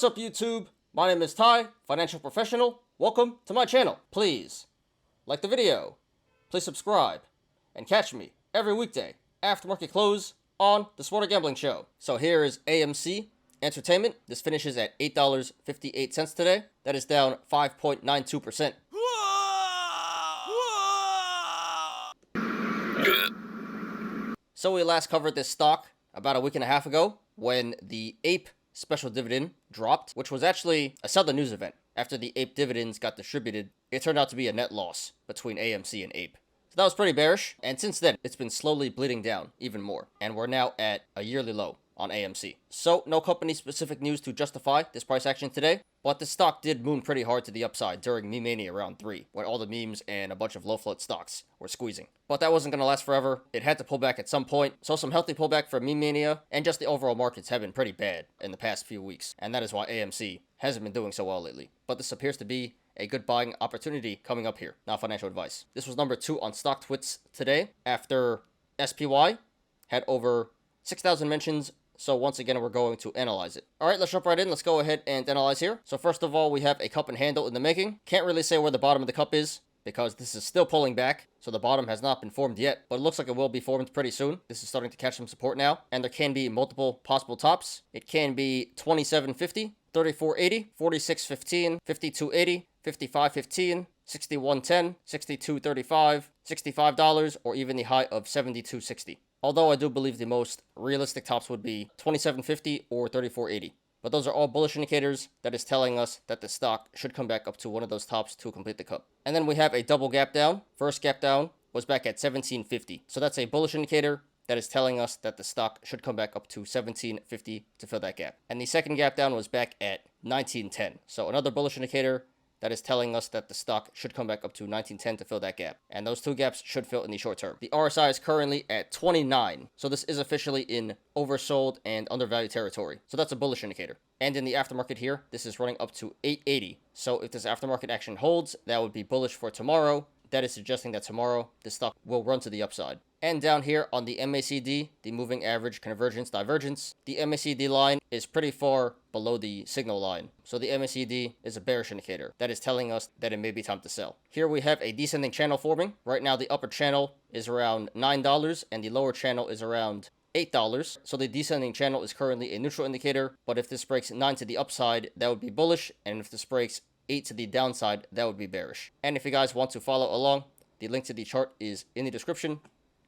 What's up, YouTube? My name is Ty, financial professional. Welcome to my channel. Please like the video, please subscribe, and catch me every weekday after market close on the Smarter Gambling Show. So here is AMC Entertainment. This finishes at $8.58 today. That is down 5.92%. So we last covered this stock about a week and a half ago when the APE special dividend dropped, which was actually a sell the news event. After the APE dividends got distributed, it turned out to be a net loss between AMC and APE. So that was pretty bearish, and since then, it's been slowly bleeding down even more, and we're now at a yearly low on AMC. So no company-specific news to justify this price action today, but the stock did moon pretty hard to the upside during meme mania round 3, when all the memes and a bunch of low-float stocks were squeezing. But that wasn't going to last forever. It had to pull back at some point, so some healthy pullback for meme mania, and just the overall markets have been pretty bad in the past few weeks, and that is why AMC hasn't been doing so well lately. But this appears to be a good buying opportunity coming up here. Not financial advice. This was number 2 on StockTwits today, after SPY had over 6,000 mentions. So once again, we're going to analyze it. All right, let's jump right in. Let's go ahead and analyze here. So first of all, we have a cup and handle in the making. Can't really say where the bottom of the cup is because this is still pulling back. So the bottom has not been formed yet, but it looks like it will be formed pretty soon. This is starting to catch some support now. And there can be multiple possible tops. It can be 27.50, 34.80, 46.15, 52.80, 55.15, 61.10, 62.35, $65, or even the high of 72.60. Although I do believe the most realistic tops would be 27.50 or 34.80. But those are all bullish indicators that is telling us that the stock should come back up to one of those tops to complete the cup. And then we have a double gap down. First gap down was back at 17.50. So that's a bullish indicator that is telling us that the stock should come back up to 17.50 to fill that gap. And the second gap down was back at 19.10. So another bullish indicator that is telling us that the stock should come back up to 19.10 to fill that gap. And those two gaps should fill in the short term. The RSI is currently at 29. So this is officially in oversold and undervalued territory. So that's a bullish indicator. And in the aftermarket here, this is running up to 880. So if this aftermarket action holds, that would be bullish for tomorrow. That is suggesting that tomorrow, the stock will run to the upside. And down here on the MACD, the moving average convergence divergence, the MACD line is pretty far below the signal line. So the MACD is a bearish indicator that is telling us that it may be time to sell. Here we have a descending channel forming. Right now, the upper channel is around $9 and the lower channel is around $8. So the descending channel is currently a neutral indicator. But if this breaks 9 to the upside, that would be bullish. And if this breaks 8 to the downside, that would be bearish. And if you guys want to follow along, the link to the chart is in the description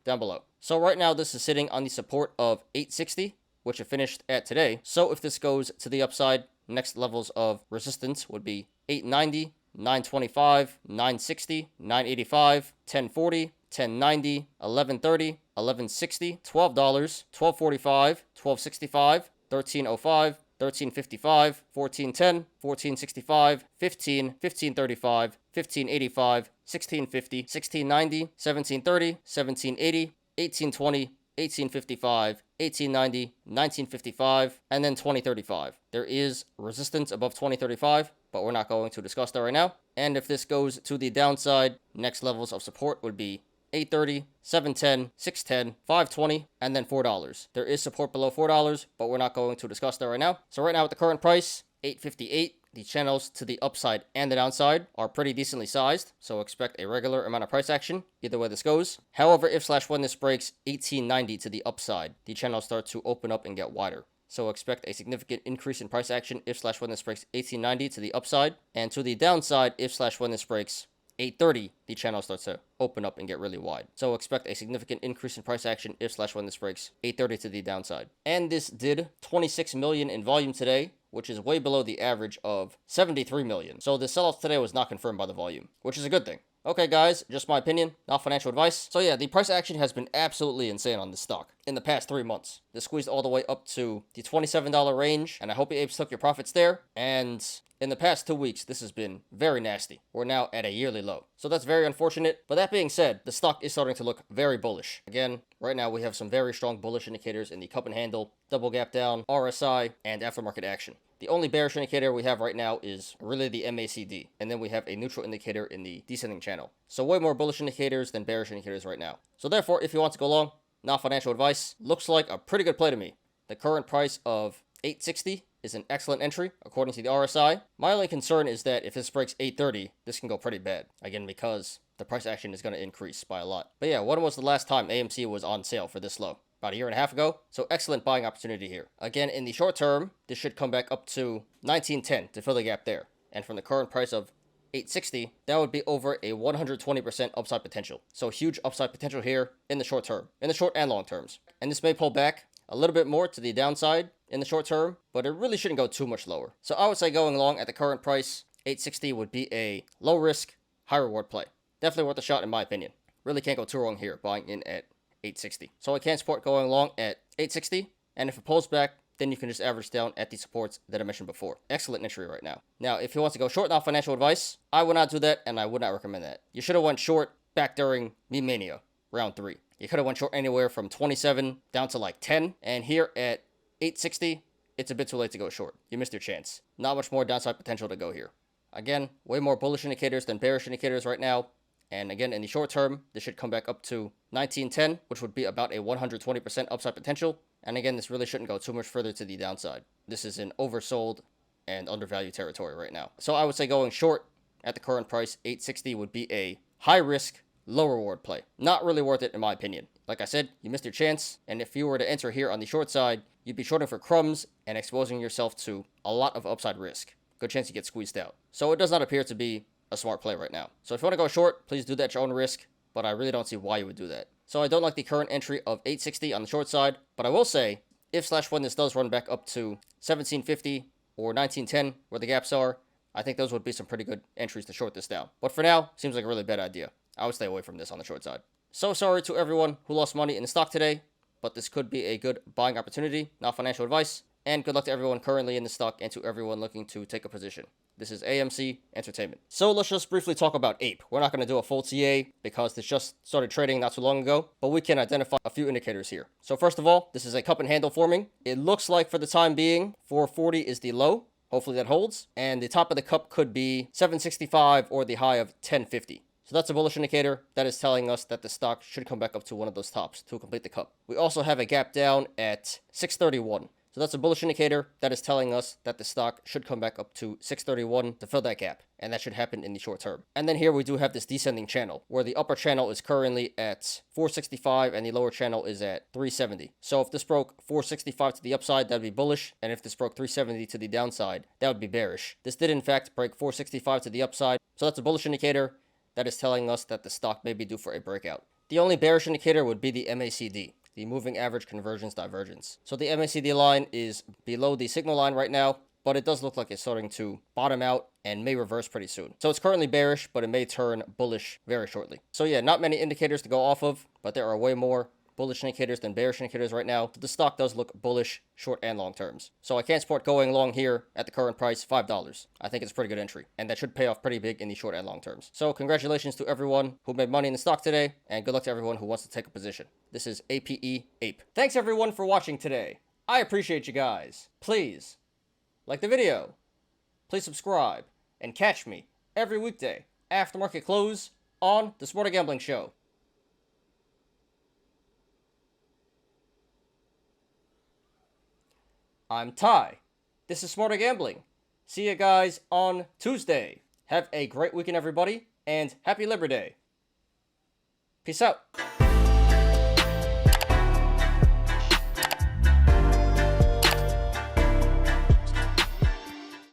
down below. So right now, this is sitting on the support of 860, which it finished at today. So if this goes to the upside, next levels of resistance would be 890, 925, 960, 985, 1040, 1090, 1130, 1160, $12, 1245, 1265, 1305, 1355, 1410, 1465, 15, 1535, 1585, 1650, 1690, 1730, 1780, 1820, 1855, 1890, 1955, and then 2035. There is resistance above 2035, but we're not going to discuss that right now. And if this goes to the downside, next levels of support would be 830, 710, 610, 520, and then $4. There is support below $4, but we're not going to discuss that right now. So right now at the current price, 858, the channels to the upside and the downside are pretty decently sized, so expect a regular amount of price action either way this goes. However, if/when this breaks 1890 to the upside, the channels start to open up and get wider. So expect a significant increase in price action if/when this breaks 1890 to the upside, and to the downside if/when this breaks 830, the channel starts to open up and get really wide. So expect a significant increase in price action if/when this breaks 830 to the downside. And this did 26 million in volume today, which is way below the average of 73 million. So the sell-off today was not confirmed by the volume, which is a good thing. Okay, guys, just my opinion, not financial advice. So yeah, the price action has been absolutely insane on this stock in the past 3 months. This squeezed all the way up to the $27 range, and I hope you apes took your profits there. And in the past 2 weeks, this has been very nasty. We're now at a yearly low. So that's very unfortunate. But that being said, the stock is starting to look very bullish. Again, right now we have some very strong bullish indicators in the cup and handle, double gap down, RSI, and aftermarket action. The only bearish indicator we have right now is really the MACD, and then we have a neutral indicator in the descending channel. So way more bullish indicators than bearish indicators right now. So therefore, if you want to go long, not financial advice, looks like a pretty good play to me. The current price of $860 is an excellent entry, according to the RSI. My only concern is that if this breaks 830, this can go pretty bad. Again, because the price action is going to increase by a lot. But yeah, when was the last time AMC was on sale for this low? About a year and a half ago. So excellent buying opportunity here. Again, in the short term, this should come back up to 1910 to fill the gap there. And from the current price of 860, that would be over a 120% upside potential. So huge upside potential here in the short term, in the short and long terms. And this may pull back a little bit more to the downside in the short term, but it really shouldn't go too much lower. So I would say going long at the current price, 860 would be a low risk, high reward play. Definitely worth a shot in my opinion. Really can't go too wrong here buying in at 860. So I can support going long at 860, and if it pulls back, then you can just average down at the supports that I mentioned before. Excellent entry right now. Now, if you want to go short, not financial advice, I would not do that, and I would not recommend that. You should have went short back during meme mania, round 3. You could have went short anywhere from 27 down to like 10, and here at 860, it's a bit too late to go short. You missed your chance. Not much more downside potential to go here. Again, way more bullish indicators than bearish indicators right now. And again, in the short term, this should come back up to 1910, which would be about a 120% upside potential. And again, this really shouldn't go too much further to the downside. This is in oversold and undervalued territory right now. So I would say going short at the current price, 860 would be a high risk, low reward play. Not really worth it in my opinion. Like I said, you missed your chance. And if you were to enter here on the short side, you'd be shorting for crumbs and exposing yourself to a lot of upside risk. Good chance you get squeezed out. So it does not appear to be a smart play right now. So if you want to go short, please do that at your own risk, but I really don't see why you would do that. So I don't like the current entry of 860 on the short side, but I will say, if/when this does run back up to 1750 or 1910, where the gaps are, I think those would be some pretty good entries to short this down. But for now, seems like a really bad idea. I would stay away from this on the short side. So sorry to everyone who lost money in the stock today, but this could be a good buying opportunity, not financial advice. And good luck to everyone currently in the stock and to everyone looking to take a position. This is AMC Entertainment. So let's just briefly talk about APE. We're not going to do a full TA because this just started trading not too long ago, but we can identify a few indicators here. So first of all, this is a cup and handle forming. It looks like for the time being, 440 is the low. Hopefully that holds. And the top of the cup could be 765 or the high of 1050. So that's a bullish indicator that is telling us that the stock should come back up to one of those tops to complete the cup. We also have a gap down at 631. So that's a bullish indicator that is telling us that the stock should come back up to 631 to fill that gap. And that should happen in the short term. And then here we do have this descending channel where the upper channel is currently at 465 and the lower channel is at 370. So if this broke 465 to the upside, that would be bullish. And if this broke 370 to the downside, that would be bearish. This did in fact break 465 to the upside. So that's a bullish indicator that is telling us that the stock may be due for a breakout. The only bearish indicator would be the MACD. The moving average convergence divergence. So the MACD line is below the signal line right now, but it does look like it's starting to bottom out and may reverse pretty soon. So it's currently bearish, but it may turn bullish very shortly. So yeah, not many indicators to go off of, but there are way more bullish indicators than bearish indicators right now. The stock does look bullish, short and long terms. So I can't support going long here at the current price, $5. I think it's a pretty good entry, and that should pay off pretty big in the short and long terms. So congratulations to everyone who made money in the stock today, and good luck to everyone who wants to take a position. This is APE. Thanks everyone for watching today. I appreciate you guys. Please like the video, please subscribe, and catch me every weekday after market close on the Smarter Gambling Show. I'm Ty. This is Smarter Gambling. See you guys on Tuesday. Have a great weekend, everybody, and happy Labor Day. Peace out.